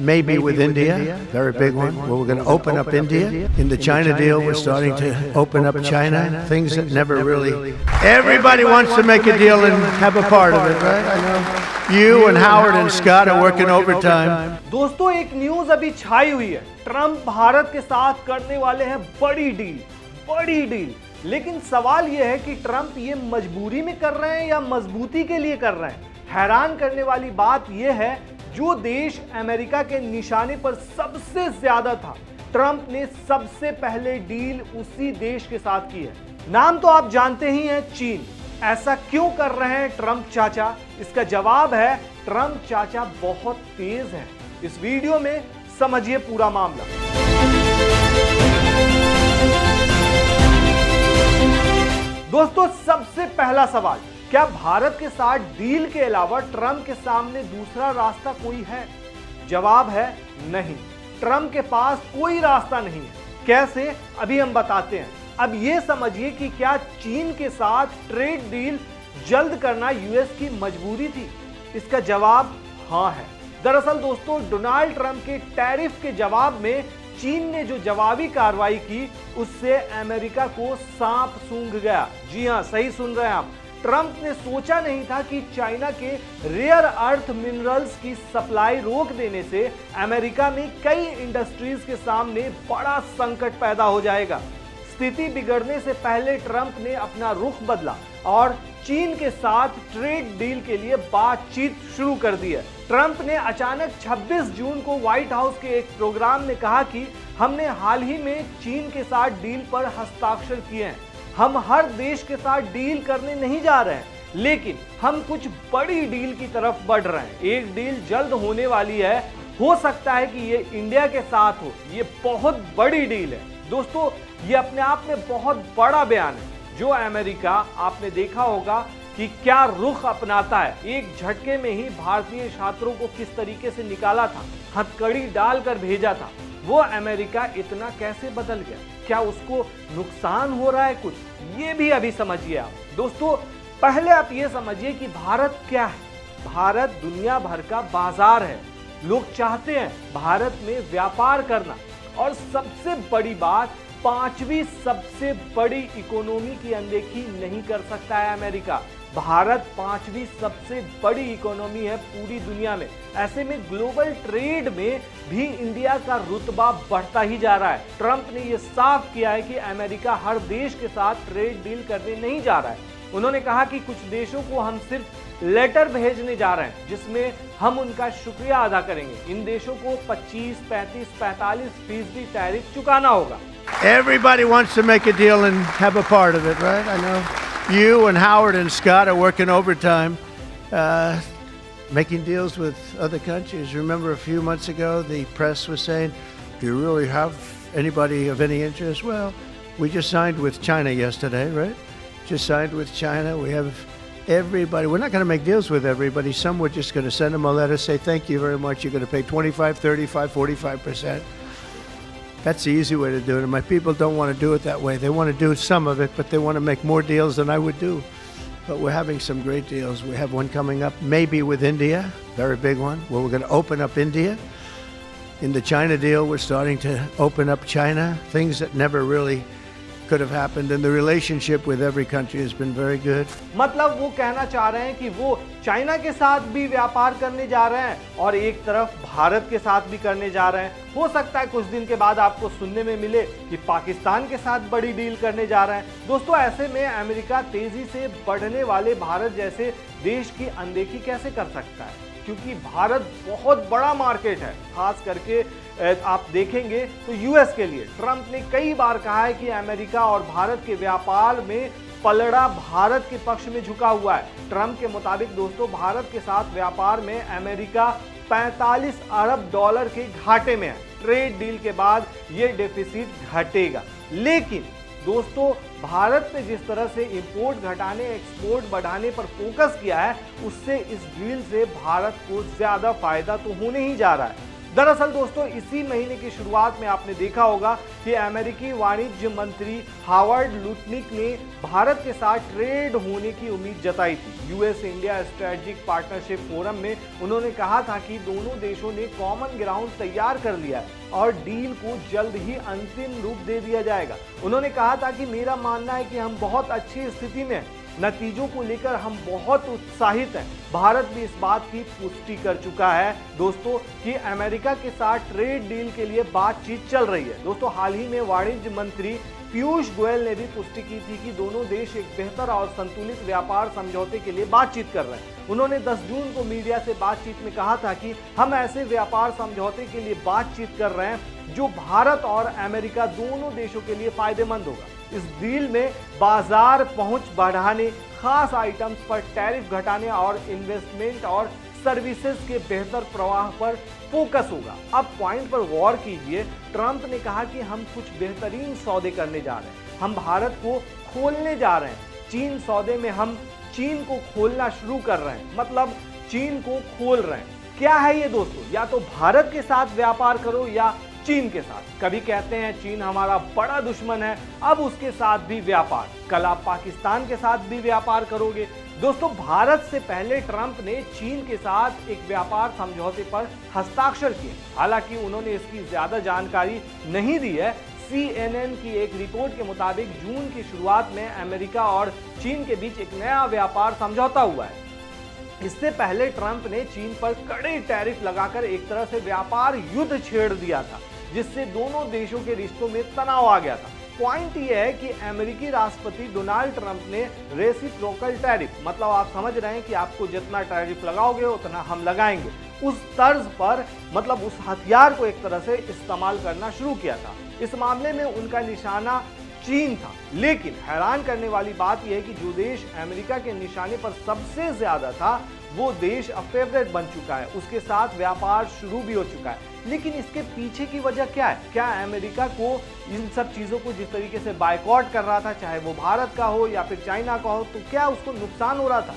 maybe with India, very big one, where we're going to open up India. In the China deal, we're starting to open up China, things that never really... Everybody wants to make a deal and have a part of it, right? I know. You and Howard and Scott are working overtime. दोस्तों, एक news अभी छाई हुई है। Trump Bharat के साथ करने वाले हैं बड़ी डील। लेकिन सवाल यह है कि ट्रंप ये मजबूरी में कर रहे हैं या मजबूती के लिए कर रहे हैं। हैरान करने वाली बात यह है, जो देश अमेरिका के निशाने पर सबसे ज्यादा था, ट्रंप ने सबसे पहले डील उसी देश के साथ की है। नाम तो आप जानते ही हैं, चीन। ऐसा क्यों कर रहे हैं ट्रंप चाचा? इसका जवाब है, ट्रंप चाचा बहुत तेज हैं। इस वीडियो में समझिए पूरा मामला। दोस्तों, सबसे पहला सवाल, क्या भारत के साथ डील के अलावा ट्रंप के सामने दूसरा रास्ता कोई है? जवाब है नहीं। ट्रंप के पास कोई रास्ता नहीं है। कैसे? अभी हम बताते हैं। अब यह समझिए कि क्या चीन के साथ ट्रेड डील जल्द करना यूएस की मजबूरी थी? इसका जवाब हां है। दरअसल दोस्तों, डोनाल्ड ट्रंप के टैरिफ के जवाब में चीन ने जो जवाबी कार्रवाई की, उससे अमेरिका को सांप सूंघ गया। जी हां, सही सुन रहे हैं आप। ट्रंप ने सोचा नहीं था कि चाइना के रेयर अर्थ मिनरल्स की सप्लाई रोक देने से अमेरिका में कई इंडस्ट्रीज के सामने बड़ा संकट पैदा हो जाएगा। स्थिति बिगड़ने से पहले ट्रंप ने अपना रुख बदला और चीन के साथ ट्रेड डील के लिए बातचीत शुरू कर दी है। ट्रंप ने अचानक 26 जून को व्हाइट हाउस के एक प्रोग्राम में कहा कि हमने हाल ही में चीन के साथ डील पर हस्ताक्षर किए हैं। हम हर देश के साथ डील करने नहीं जा रहे हैं, लेकिन हम कुछ बड़ी डील की तरफ बढ़ रहे हैं। एक डील जल्द होने वाली है। हो सकता है कि ये इंडिया के साथ हो। ये बहुत बड़ी डील है। दोस्तों, ये अपने आप में बहुत बड़ा बयान है। जो अमेरिका, आपने देखा होगा कि क्या रुख अपनाता है। एक झटके में ही भारतीय छात्रों को किस तरीके से निकाला था, हथकड़ी डालकर भेजा था। वो अमेरिका इतना कैसे बदल गया? क्या उसको नुकसान हो रहा है कुछ? ये भी अभी समझिए आप। दोस्तों, पहले आप ये समझिए कि भारत क्या है। भारत दुनिया भर का बाजार है। लोग चाहते हैं भारत में व्यापार करना, और सबसे बड़ी बात, 5वीं सबसे बड़ी इकोनॉमी की अनदेखी नहीं कर सकता है अमेरिका। भारत 5वीं सबसे बड़ी इकोनॉमी है पूरी दुनिया में। ऐसे में ग्लोबल ट्रेड में भी इंडिया का रुतबा बढ़ता ही जा रहा है। ट्रंप ने यह साफ किया है कि अमेरिका हर देश के साथ ट्रेड डील करने नहीं जा रहा है। उन्होंने कहा कि कुछ देशों को हम सिर्फ लेटर भेजने जा रहे हैं, जिसमें हम उनका शुक्रिया अदा करेंगे। इन देशों को 25, 35, 45% टैरिफ चुकाना होगा। Everybody wants to make a deal and have a part of it, right? I know. You and Howard and Scott are working overtime, making deals with other countries. Remember a few months ago, the press was saying, do you really have anybody of any interest? Well, we just signed with China yesterday, right? Just signed with China. We have everybody. We're not going to make deals with everybody. Some we're just going to send them a letter, say thank you very much. You're going to pay 25, 35, 45%. That's the easy way to do it. And my people don't want to do it that way. They want to do some of it, but they want to make more deals than I would do. But we're having some great deals. We have one coming up, maybe with India, very big one, where we're going to open up India. In the China deal, we're starting to open up China, things that never really could have happened, and the relationship with every country has been very good. मतलब वो कहना चाह रहे हैं कि वो China के साथ भी व्यापार करने जा रहे हैं और एक तरफ भारत के साथ भी करने जा रहे हैं। हो सकता है कुछ दिन के बाद आपको सुनने में मिले कि पाकिस्तान के साथ बड़ी डील करने जा रहे हैं। दोस्तों, ऐसे में अमेरिका तेजी से बढ़ने वाले भारत जैसे देश की अनदेखी कैसे कर सकता है? क्योंकि भारत बहुत बड़ा मार्केट है, खास करके आप देखेंगे तो यूएस के लिए। ट्रंप ने कई बार कहा है कि अमेरिका और भारत के व्यापार में पलड़ा भारत के पक्ष में झुका हुआ है। ट्रंप के मुताबिक दोस्तों, भारत के साथ व्यापार में अमेरिका 45 अरब डॉलर के घाटे में है। ट्रेड डील के बाद ये डेफिसिट घटेगा। लेकिन दोस्तों, भारत ने जिस तरह से इंपोर्ट घटाने, एक्सपोर्ट बढ़ाने पर फोकस किया है, उससे इस डील से भारत को ज्यादा फायदा तो होने ही जा रहा है। दरअसल दोस्तों इसी महीने की शुरुआत में आपने देखा होगा कि अमेरिकी वाणिज्य मंत्री हावर्ड लुटनिक ने भारत के साथ ट्रेड होने की उम्मीद जताई थी। US India strategic partnership forum में उन्होंने कहा था कि दोनों देशों ने कॉमन ग्राउंड तैयार कर लिया है और डील को जल्द ही अंतिम रूप दे दिया जाएगा। उन्होंने कहा था कि मेरा मानना है कि हम बहुत अच्छी स्थिति में हैं, नतीजों को लेकर हम बहुत उत्साहित हैं। भारत भी इस बात की पुष्टि कर चुका है दोस्तों कि अमेरिका के साथ ट्रेड डील के लिए बातचीत चल रही है। दोस्तों हाल ही में वाणिज्य मंत्री पीयूष गोयल ने भी पुष्टि की थी कि दोनों देश एक बेहतर और संतुलित व्यापार समझौते के लिए बातचीत कर रहे हैं। उन्होंने 10 जून को मीडिया से बातचीत में कहा था कि हम ऐसे व्यापार समझौते के लिए बातचीत कर रहे हैं जो भारत और अमेरिका दोनों देशों के लिए फायदेमंद होगा। इस डील में बाजार पहुंच बढ़ाने, खास आइटम्स पर टैरिफ घटाने और इन्वेस्टमेंट और सर्विसेज के बेहतर प्रवाह पर फोकस होगा। अब पॉइंट पर गौर कीजिए, ट्रंप ने कहा कि हम कुछ बेहतरीन सौदे करने जा रहे हैं, हम भारत को खोलने जा रहे हैं। चीन सौदे में हम चीन को खोलना शुरू कर रहे हैं, मतलब चीन को खोल रहे हैं। क्या है ये दोस्तों? या तो भारत के साथ व्यापार करो या चीन के साथ। कभी कहते हैं चीन हमारा बड़ा दुश्मन है, अब उसके साथ भी व्यापार। कल आप पाकिस्तान के साथ भी व्यापार करोगे। दोस्तों भारत से पहले ट्रंप ने चीन के साथ एक व्यापार समझौते पर हस्ताक्षर किए। हालांकि उन्होंने इसकी ज्यादा जानकारी नहीं दी है। CNN की एक रिपोर्ट के मुताबिक जून की शुरुआत में अमेरिका और चीन के बीच एक नया व्यापार समझौता हुआ है। इससे पहले ट्रंप ने चीन पर कड़े टैरिफ लगाकर एक तरह से व्यापार युद्ध छेड़ दिया था, जिससे दोनों देशों के रिश्तों में तनाव आ गया था। पॉइंट यह है कि अमेरिकी राष्ट्रपति डोनाल्ड ट्रंप ने रेसिप्रोकल टैरिफ, मतलब आप समझ रहे हैं कि आपको जितना टैरिफ लगाओगे उतना हम लगाएंगे, उस तर्ज पर मतलब उस हथियार को एक तरह से इस्तेमाल करना शुरू किया था। इस मामले में उनका निशाना चीन था। लेकिन हैरान करने वाली बात यह है कि जो देश अमेरिका के निशाने पर सबसे ज्यादा था वो देश अब फेवरेट बन चुका है, उसके साथ व्यापार शुरू भी हो चुका है। लेकिन इसके पीछे की वजह क्या है? क्या अमेरिका को इन सब चीजों को जिस तरीके से बायकॉट कर रहा था, चाहे वो भारत का हो या फिर चाइना का हो, तो क्या उसको नुकसान हो रहा था?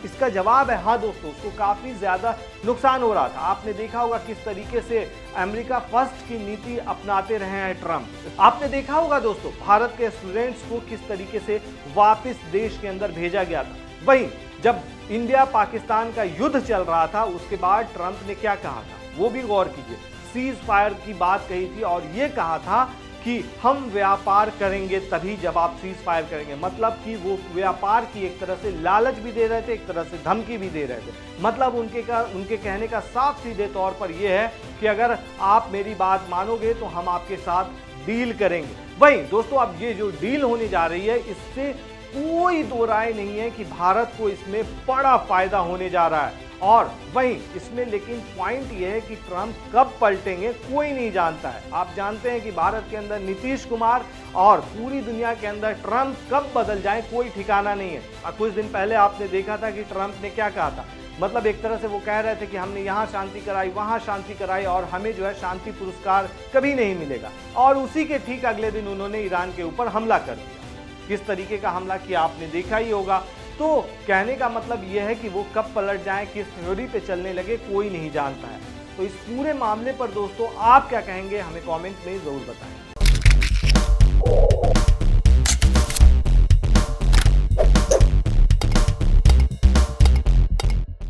इसका जवाब है हाँ दोस्तों, उसको काफी ज्यादा नुकसान हो रहा था। आपने देखा होगा किस तरीके से अमेरिका फर्स्ट की नीति अपनाते रहे हैं ट्रंप। आपने देखा होगा दोस्तों भारत के स्टूडेंट्स को किस तरीके से वापस देश के अंदर भेजा गया था। वहीं जब इंडिया पाकिस्तान का युद्ध चल रहा था उसके बाद ट्रंप ने क्या कहा था वो भी गौर कीजिए। सीज फायर की बात कही थी और ये कहा था कि हम व्यापार करेंगे तभी जब आप सीज फायर करेंगे। मतलब कि वो व्यापार की एक तरह से लालच भी दे रहे थे, एक तरह से धमकी भी दे रहे थे। मतलब उनके कहने का साफ सीधे तौर पर यह है कि अगर आप मेरी बात मानोगे तो हम आपके साथ डील करेंगे। वहीं दोस्तों अब ये जो डील होने जा रही है इससे कोई दो राय नहीं है कि भारत को इसमें बड़ा फायदा होने जा रहा है। और वहीं इसमें लेकिन पॉइंट यह है कि ट्रंप कब पलटेंगे कोई नहीं जानता है। आप जानते हैं कि भारत के अंदर नीतीश कुमार और पूरी दुनिया के अंदर ट्रंप कब बदल जाए कोई ठिकाना नहीं है। कुछ दिन पहले आपने देखा था कि ट्रंप ने क्या कहा था, मतलब एक तरह से वो कह रहे थे कि हमने यहाँ शांति कराई, वहाँ शांति कराई और हमें जो है शांति पुरस्कार कभी नहीं मिलेगा। और उसी के ठीक अगले दिन उन्होंने ईरान के ऊपर हमला कर दिया। किस तरीके का हमला किया आपने देखा ही होगा। तो कहने का मतलब यह है कि वो कब पलट जाएं, किस थ्योरी पे चलने लगे कोई नहीं जानता है। तो इस पूरे मामले पर दोस्तों आप क्या कहेंगे हमें कमेंट में जरूर बताएं।